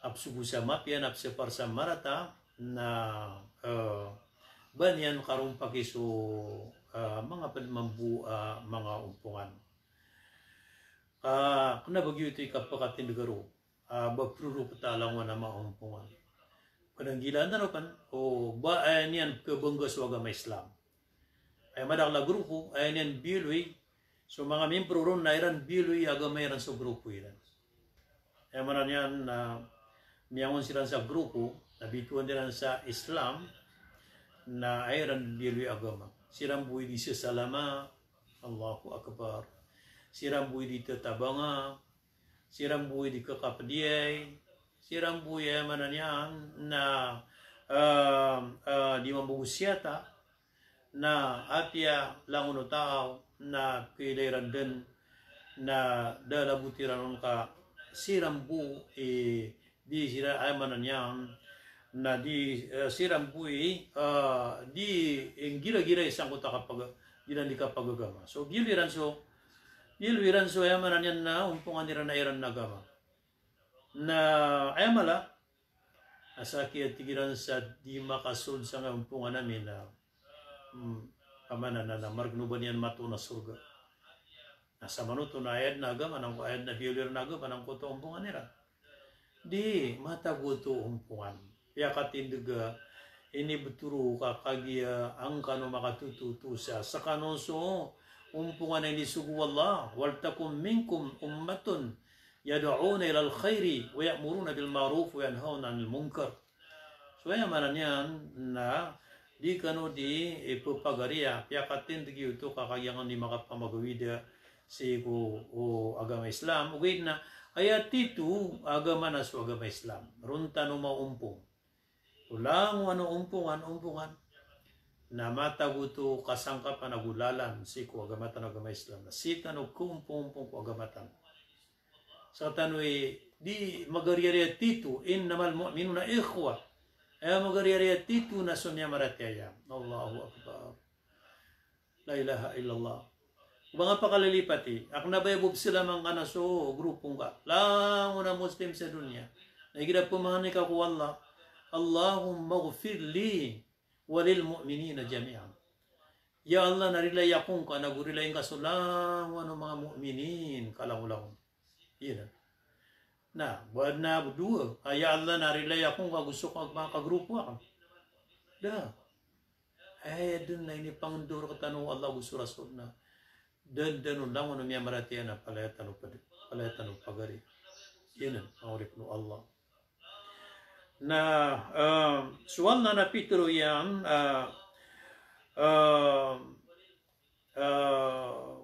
Speaker 1: Apsugo sa mapya, apsapar sa marata na banyan karong pakiso mga panmambu mga umpungan. Kung nabagyo ito ikapakatin doon bagpuro patalang na mga umpungan. Penanggilaan tanong pan, o ba niyan kabanggas waga may Islam. Ay madakla grupo, ay niyan biloy. So mga membro ron na iran biloy, agamay ran sa grupo iran. Ay manan yan na miyangon sila sa grupo, nabituan nila sa Islam, na ay ran biloy agama. Sirang buhay di sa salama, Allahu Akbar. Sirang buhay di tatabanga, sirang buhay di kakapadiay, sirang buhay manan yan na di mabugusyata, na apya lang uno tao na kailangan din na dalabutiran ka sirambu di sira ay manan yan na di sirambu di gira-gira isang kuta kapag di kapagagama. So giliran so ay manan yan na umpungan nila na iran nagama na ay mala asa kaya tigiran sa di makasud sa umpungan namin na pamanan na margnuban yan mato na surga. Nasa manuto na ayad na agama, ayad na biyolir na agama, ng kuto umbungan nila. di mataguto umpungan. Ya katindaga ini beturu kakagia ang kano makatututu sa kanonso umpungan ini sugu Allah wal takum minkum ummatun yad'una ila al-khairi wa ya'muruna bil ma'ruf wa yanhauna 'anil munkar. So ya mananyan na di kano di ipapagaria ya katindagi ito kakagiangan di makapamagawida si o agama Islam ugid na ayat itu agama na so agama Islam runta no maumpong ulang ano umpungan na mataguto kasangka panagulalan si ko agamatan agama Islam na sita no kumpong ko agamatan sa tanwi di magariya titu innamal mu'minuna ikhwa ay magariya titu na sunya marataya Allahu akbar la ilaha illallah mga pakalalipati ak nabayabog sila mga kanaso grupong ka lang una muslim sa dunya nagida pumani ka ko Allah Allahumma ghfir li walil mu'minina jami'an. Ya Allah narilay akong ka nagurilay ka sulang ano mga mu'minin kalang-ulang. Yan. Na, buwan na dua. Ya Allah narilay akong ka gusto ko mga kagrupo ako. Da. Ay dun na ini pangdur ka tanong Allah gusto rasul na. Dan lang ano miya maratiya na palayatan o pagari. Yan ang urip no Allah. Na suwal na napitro yan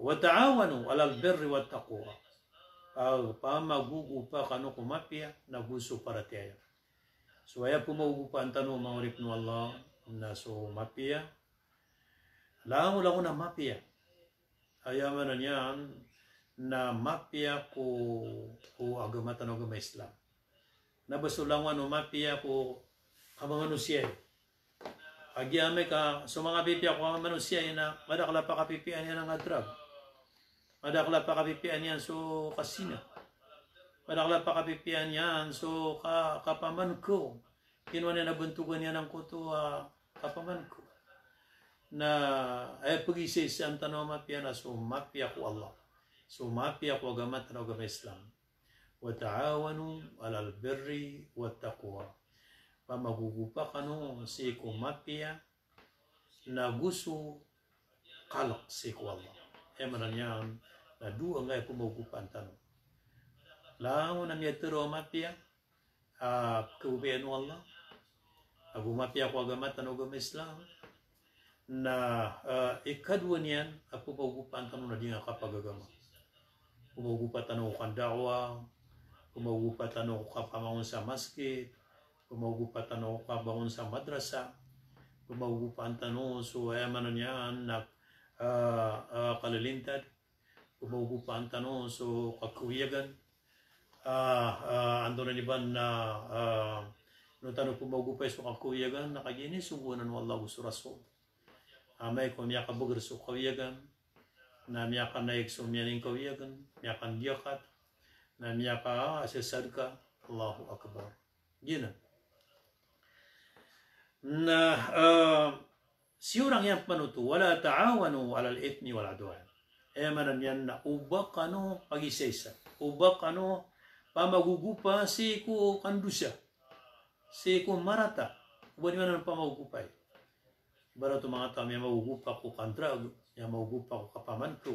Speaker 1: wa ta'awanu 'alal birri wat taqwa pamagugupa kanu kumapia na gusto para tiya so aya pumagugupa ang tanong maurip no Allah na so mapia lang na mapia ayaman na yan na mapia ko agamatan agama Islam na basulangan o mapia ko mga manusia. Agyame ka, so mga pipia ko mga manusia na madakla pa kapipian yan ang drug. Madakla pa kapipian yan so kasina. Madakla pa kapipian yan so kapaman ko. Kinuha na nabuntugan yan ang kuto kapaman ko. Na ay pag-isis ang tanong mapia na so mapia ko Allah. So mapia ko agamat na agama Islam. وَتَعَاوَنُوا عَلَى الْبِرِّ وَالتَّقْوَى pamagugupa kanu si kumapia na gusto kalak si ko Allah. Maranyan na dua ngay pumagugupan tanong. Lango na niya tiro mapia kaubian Allah. Agumapia ko agamat agama Islam na ikadwa niyan pumagugupan tanong na di nga kapagagama. Pumagugupan tanong kan da'wa kumagugupan ako kapamangon sa masjid, kumagugupan ako kabangon sa madrasa, kumagugupan ako so ayaman niyan na kalalintad, kumagugupan ako so kakuyagan, ando na niban na no tanong kumagupay so kakuyagan, nakagini subunan wallah gusto raso. Amay ko miya kabugar so kakuyagan, na miya ka naik so miya ning kakuyagan, miya kan diyakat, na miya ka asasad ka Allahu Akbar gina na siyurang yan panuto wala ta'awanu 'alal ithmi wal 'udwan manan yan na ubak kano pagisesa ubak kano pamagugupa si ko kandusa si ko marata buwan man ang pamagugupay barato mga tao yung magugupa ko kandrag yung magugupa ko kapaman ko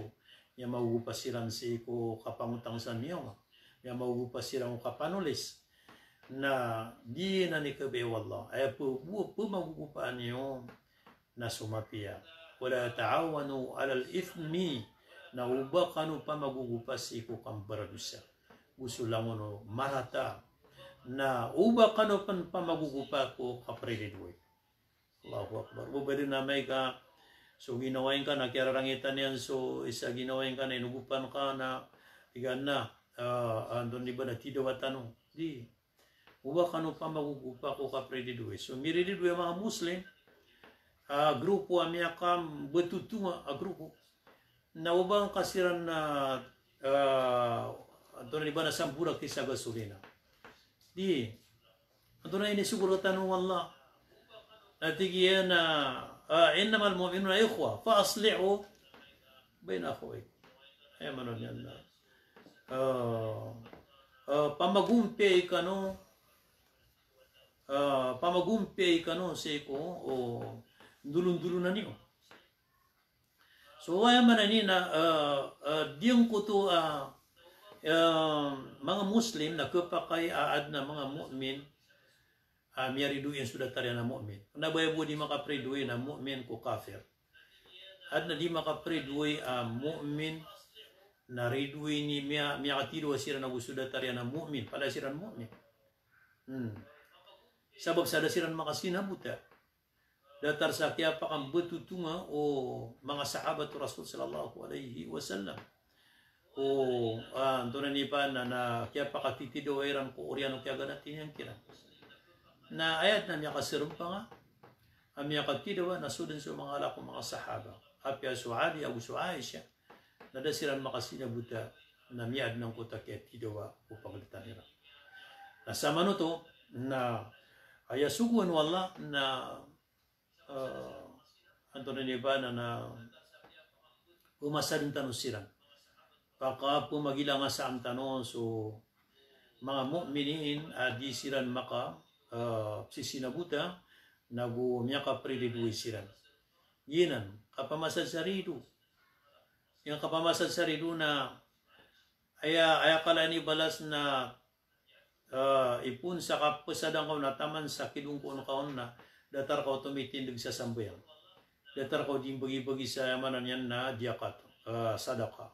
Speaker 1: yung magugupa silang si ko kapangutang sa niyo yang magugupa silang kapanulis na di na ni kabe wallah ay pumagugupaan niyo na sumapia wala ta'awanu 'alal ithmi na ubak kanu pa magugupa si ko kambaradusa gusto lang no marata na ubak kanu pa magugupa ko kapredidwe Allahu Akbar bubali na may ka so ginawain ka na kirarangitan yan so isa ginawain ka na inugupan ka na tigan na andon di ba na tidawatan di uwa kanu pa magugupa ko kapredidwe so mirididwe mga Muslim grupo amiyakam betutunga grupo na ubang kasiran na andon di ba na samburak sa gasolina di andon na ini siguro tanong Allah natigiyan na innamal mu'minuna ikhwa fa asli'u baina akhawaykum ay manon yan na pamagumpay ka no, pamagumpay ka no seko o dulun-dulunan niyo. So waya man ni na diyang ko to mga Muslim na kapakay aad na mga mu'min miyariduin sudah tarya na mu'min. Nabayabo di makapreduin na mu'min ko kafir. At na di makapreduin mu'min na riduin ni miyakatido sira na sudah tarya na mu'min. Pala siran mu'min. Sabab sada siran makasinabuta. Datar sa kaya pa kang betutunga o mga sahabat Rasul sallallahu alaihi wasallam. O antunan ni pa na kaya pa katitido ayran ko oriano kaya ganatin yang kira. Na ayat na miya kasirum pa nga. Miya katido na sudan sa mga alako mga sahaba. Apya suadi Abu Suaisha. Nadasiran makasinabuta na miyad ng kota kaya tido upang litanira. Nasama no to na ayasuguan wala na antunan ni ba na umasan tanong siran. Paka pumagila nga sa amtanon so mga mu'minin di siran maka sisinabuta nagu miyaka priliduwi siran. Yinan kapamasad sa rido. Yung kapamasad sa rido na aya kala ni balas na ipun sa kapasadang ko na taman sa kidungkon kaon na datar ko tumitindig sa sambayan. Datar ko din bagi-bagi sa yamanan yan na diakat, sadaka.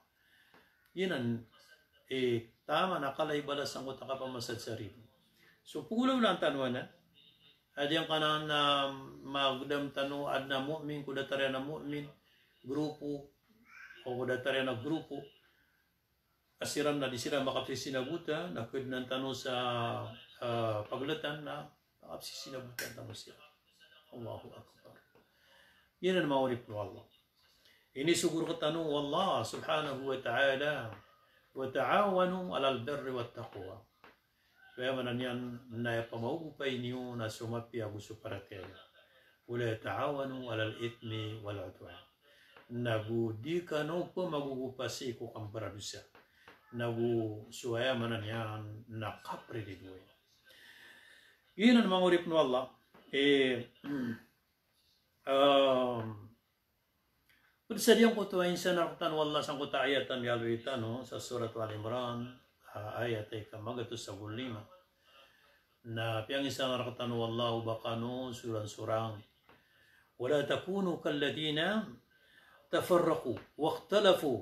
Speaker 1: Yan tama na kalay balas ang utak ka pamasad sa rin. So pugulaw lang tanwan na. Adyang ka na magdam tanu ad na mu'min, kudatarya na mu'min, grupo, o kudatarya na grupo. Asiram na di sila makapsisinabuta, nakid ng tanu sa paglatan na makapsisinabuta tanu sila. Allahu Akbar. Yan ang maurip ng Allah. Ini sugur katanong Allah subhanahu wa ta'ala wa ta'awanu alal birri wa taqwa. Kaya manan yan na pamaugupay niyo na sumapi ang gusto para kaya. Wala ta'awanu alal itmi wal udwan. Nagudi ka no po magugupasi ko kang baradusa. Nagu suaya manan yan na kapre di doy. Yan ang maurip ng Allah. Persadyang ko to ay sa narutan wala sang ko ta ayatan yalwita no sa surat Al-Imran ayat ay kamagato sa 5 na piyang isang narutan wallahu baqanu surang wala takunu kalladina tafarraqu واختلفوا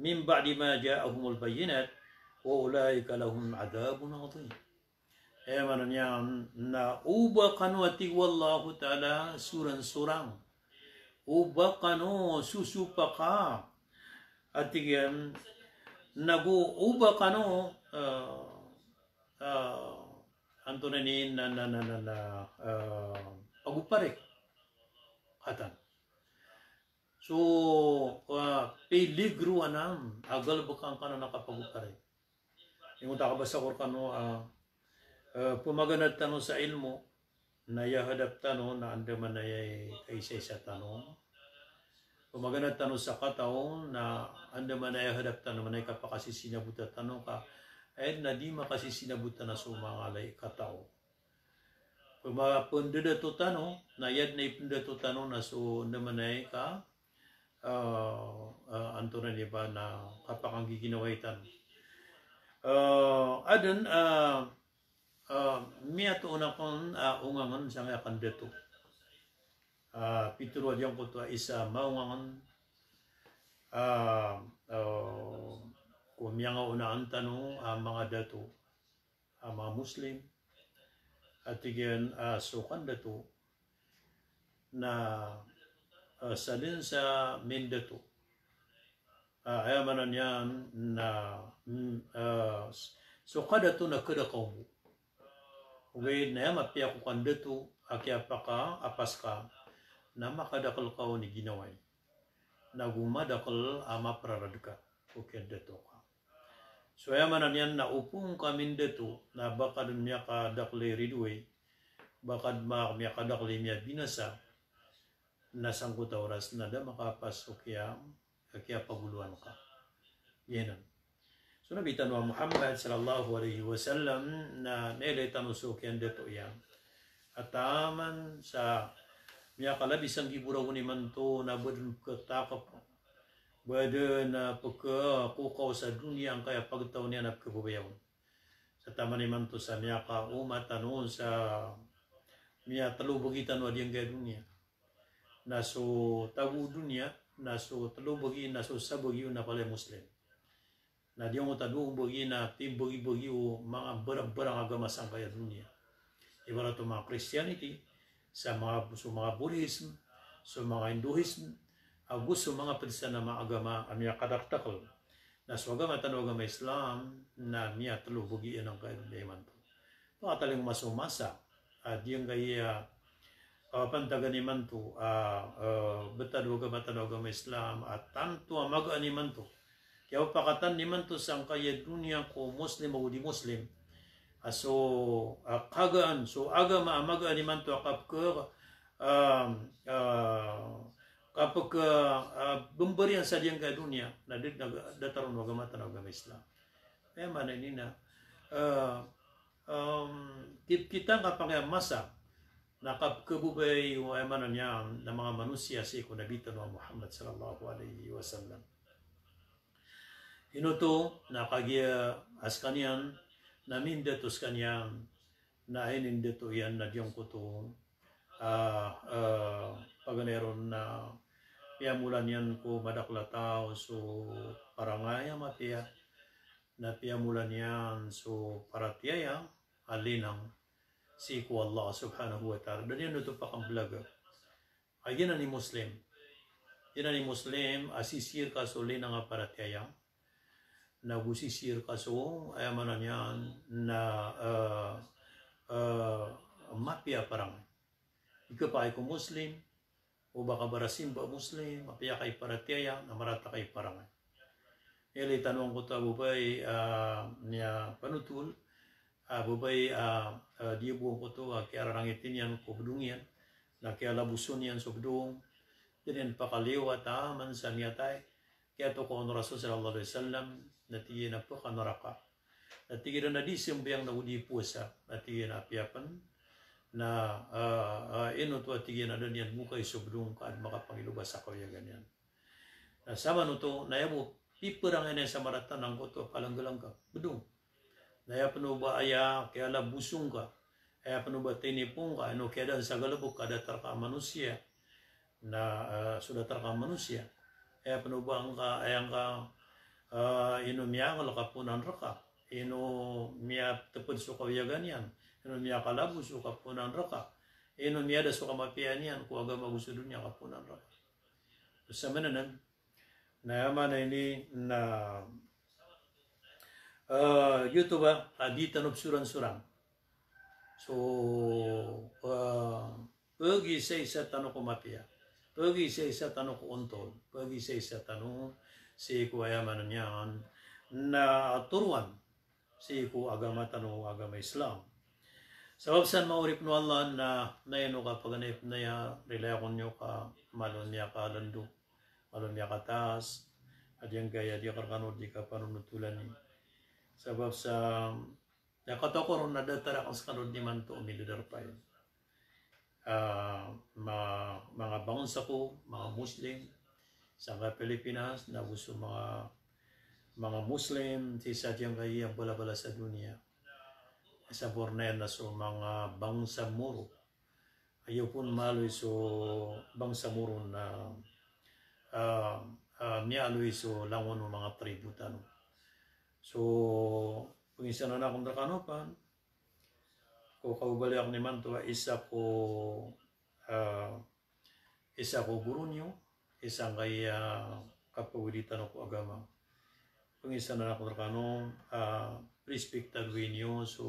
Speaker 1: min ba'di ma ja'ahumul bayyinat wa ulaika lahum adabun 'adhim. Manan yan na uba kanu ati wallahu ta'ala surang uba kanu susupa ka ati yan nagu uba kanu antonanin na paguparek katan. So peligro anam agal bakang kanu nakapaguparek. Yung takabasa ko kanu pumaganad tanong sa ilmo na yahadap tanong na andaman na kaisa sa tanong. Pumaganad tanong sa kataon na andaman na yahadap tanong na kapakasisinabuta tanong ka ay na di makasisinabuta na sumangalay katao. Pumapundada to tanong na yad na ipundada to tanong na so andaman na ka antunan iba na kapakang giginaway tanong. Adun miyato una kon ungangan sa nga kandeto. Pituro diyan ko to isa maungangan kung miya nga unaan tanong mga dato mga Muslim at igen so kandeto na salin sa mendeto ayamanan yan na so kada to na kada kaumo. Ugayin na yan, mapia ko kandeto, akya pa ka, apas ka, na makadakal ka o ni ginaway. Nagumadakal maprarad ka, o kandeto ka. So ayamanan yan na upong kamin deto, na bakad niya ka dakli ridway, bakad miya ka dakli miya binasa, na sangkot oras na da makapas o kaya paguluan ka. Yan. So nabitan wa Muhammad sallallahu alaihi wasallam na nele tanusuk yan dito yan. At taman sa miya kalabisang giburaw ni manto na budun katakap budun na pagka kukaw sa dunia ang kaya pagtaw niya na kabubayaw. Sa taman ni manto sa miya ka umatano sa miya talubugitan wa diyang gaya dunia. Naso tabu dunia, naso talubugi, naso sabugi na pala Muslim. Na diyan mo tadung bagi na timbagi-bagi o mga barang-barang agama sa kaya dunia. Ibarat o mga Christianity, sa mga Buddhism, sa mga Hinduism, gusto mga pilisan na mga agama amya kadaktakal. Na sa agama tanong agama Islam na miya talubugi ang kaya dunia man to. Pakataling masumasa, diyan kaya pantagan ni man to, betado agama Islam at tanto amagaan ni man to. Kaya pakatan ni man to sang kaya dunia ko Muslim o di Muslim. So kagaan, so agama amagaan ni man to kapag bumbarian sa diyang kaya dunia na dataron agama tanong agama Islam. Kaya man ini na kita kapag masa nakapkabubay o emanan niya ng mga manusia si kunabitan wa Muhammad sallallahu alaihi wasallam. Inuto nakagya as kanyan namin detos kanyan na ainin deto yan na diyong kuto paganeron na piamulan yan ko madaklataw so parangaya matiya na piamulan yan so paratiyaya alinang si ko Allah subhanahu wa ta'ala. Dan yan ito pa kang vlogger. Ay yan ni Muslim. Yan ni Muslim asisir ka so linang paratiyaya nagusisir kaso ay manan yan na mapia parang ikapay ko Muslim o baka barasim ba Muslim mapia kay paratiyaya na marata kay parang ili tanong ko ta bubay niya panutul bubay dia buong ko to kaya rangitin yan ko bedungian na kaya labuson yan so bedung din pakaliwa ta man sa niyatay kaya to ko Rasul sallallahu alaihi wasallam natiya na po kanoraka. Natiya na di simbiyang na udi puasa. Natiya na apiapan na inot wa tiya na doon yan mukay subdung ka at makapangilubas ako yung ganyan. Sama no to, nayabo, piperang ina sa maratan ng koto, palanggalang ka, bedung. Naya pano ba aya, kaya la busung ka, kaya pano ba tinipong ka, ano kaya dan sa galabok ka, datar ka manusia, na sudah tarka manusia. Kaya pano ba ang ka, ayang ka, ino miya kalakapunan raka ino miya teped suka wiyagan yan ino miya kalabu suka punan raka ino miya da suka mapian yan ku agama gusto dunia kapunan raka sa mananan na yaman ini na YouTube di tanop suran-suran so pergi sa isa tanong ko mapia pergi sa isa tanong ko untol pergi sa isa tanong si ku ayaman niyan na turuan si ku agama tanong agama Islam. Sabab san maurip no Allah na nayano ka paganip na ya relakon nyo ka malon niya ka lando malon niya ka taas at yung gaya di karkanod di ka panunutulan ni. Sabab sa nakatakoron na datara kang kanod ni man to umiludarpay. Mga bangon ko, mga Muslim sa Pilipinas na gusto mga Muslim si sadyang kaya bala-bala sa dunia sa Borneo na so mga bangsa muro ayaw po maloy so bangsa muro na miyaloy so langon ng mga tributan so kung isa na akong nakanopan ko kaubaliak ni Mantua isa ko guru niyo isang kaya kapagulitan ako agama. Kung isa na ako nakano, respektado niyo so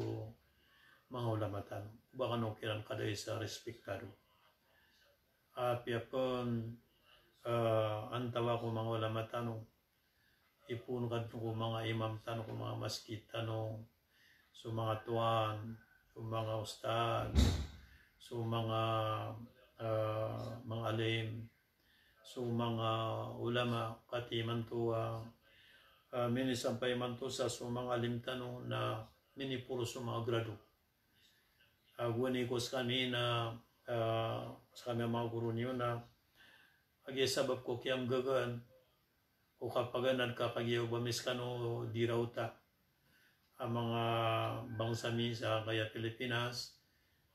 Speaker 1: mga ulamatan. Baka no kiran kada isa respektado. Piapon, antawa ko mga ulamatan, ipun kad ko mga imam tanong ko mga maskit tanong, so mga tuan, so mga ustad, so mga alim, so mga ulama katiman tuwa minisampay man to sa mga limtano na minipuro sa mga grado. Guwanikos kami na sa kami mga guru niyo na sabab ko kiyang gagan o kapag nagkakagiyaw bamis ka no di raw ta ang mga bangsami sa kaya Pilipinas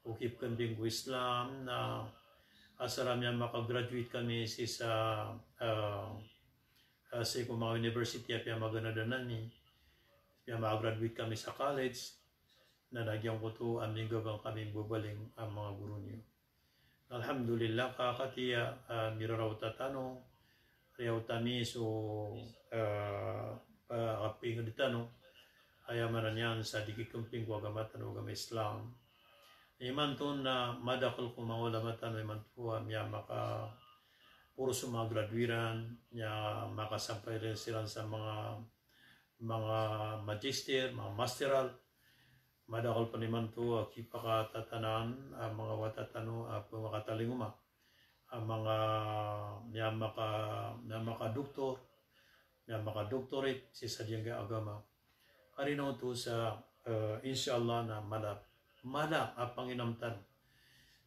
Speaker 1: ukip kan binggo Islam na asaram niya makagraduate kami sa mga university at maganadanan ni makagraduate kami sa college na nagyang ko to aming gabang kami bubaling ang mga guru niyo. Alhamdulillah kakatiya miraraw tatano riyaw tami so kaping ditano ayamanan yan sa dikikumping ko agamatan o agama Islam. Iman to na madakal ko mga ulamatan iman to niya maka puro sa mga graduiran niya makasampay rin sila sa mga magister, mga masteral. Madakal pa naman to kipakatatanan ang mga watatano pumakatalinguma ang mga makadoktor makadoktorate si sadyang agama karinaw to sa inshallah na mala ang panginamtan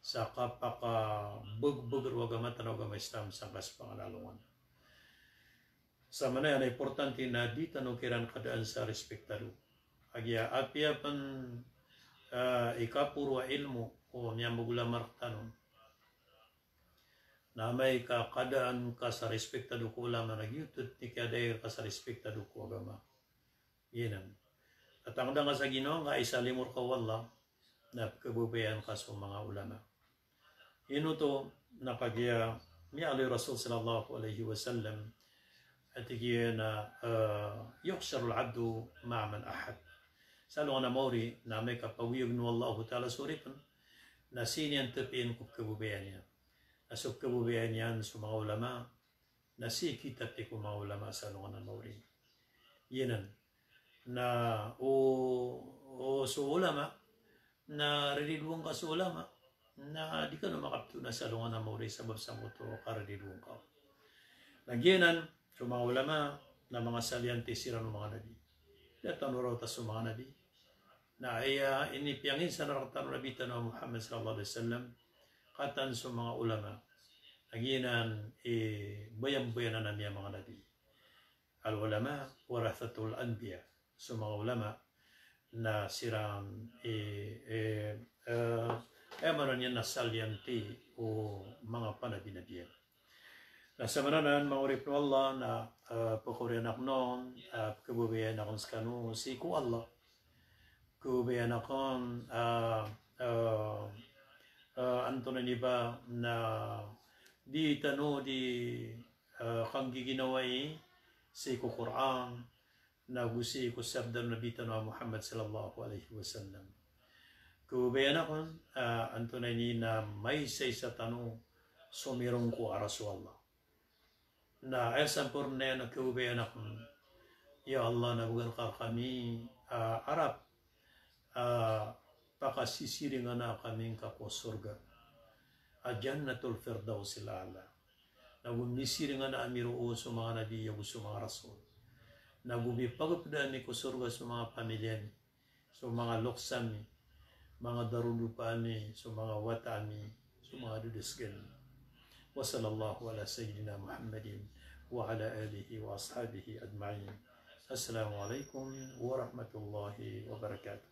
Speaker 1: sa kapaka bugbugur agama agama Islam sa kas pangalalungan sa mana yan importante na di tanong kiran kadaan sa respektado agya apia pan ikapurwa ilmu o niya magulamar tanong na may kakadaan ka sa respektado ko ulama nagyutut ni kadair ka sa respektado ko agama yenan at ang nga sa Ginoo nga isalimor ka wallah na kabubayan ka sa mga ulama ino to napagya ni Ali Rasul sallallahu alaihi wasallam at iyan na yuhsharul abdu ma'aman ahad salong na mauri na may kapawiyog no Allah ta'ala suripan na siniyan tapin ko kabubayan niya asok kabubayan niyan sa mga ulama na si kita ko mga ulama salong na mauri yanan na o so ulama na rididwong ka sa ulama na di ka na makapto na salong na mauri sabab sa moto karididwong ka nagyanan sa mga ulama na mga salyante sira ng mga nabi datan raw ta sa mga nabi na ay inipiyangin sa naraktan Nabi Tanwa Muhammad sallallahu alaihi wasallam katan sa mga ulama naginan bayang-bayanan na niya mga nabi al-ulama warathatul anbiya sa mga ulama na sirang manon yan na salyanti o mga panabi-nabiyan na sa mananan maurip no Allah na pukurian ako noon kabubayan akong skano si ku Allah kubayan akong anto na niba na di tano di kang giginaway si ku Quran na gusi ko sabdan Nabi Tanwa Muhammad sallallahu alaihi wasallam kubayan akong anto na ni na may say sa tano sumirong ko araso Allah na aysan por na kubayan akong ya Allah na bukan ka kami Arab pakasisiringan na kaming kako surga Jannatul Firdaus Ala nagumisiringan na amiro sa mga nabi o sa mga rasul nagumipagpudaan ni ko surga sa mga pamilya ni sa mga loksan ni mga darulupaan ni sa mga wata ni sa mga dudisgan wa sallallahu ala sayyidina Muhammadin wa ala alihi wa ashabihi ajma'in. Assalamu alaikum wa rahmatullahi wa barakatuh.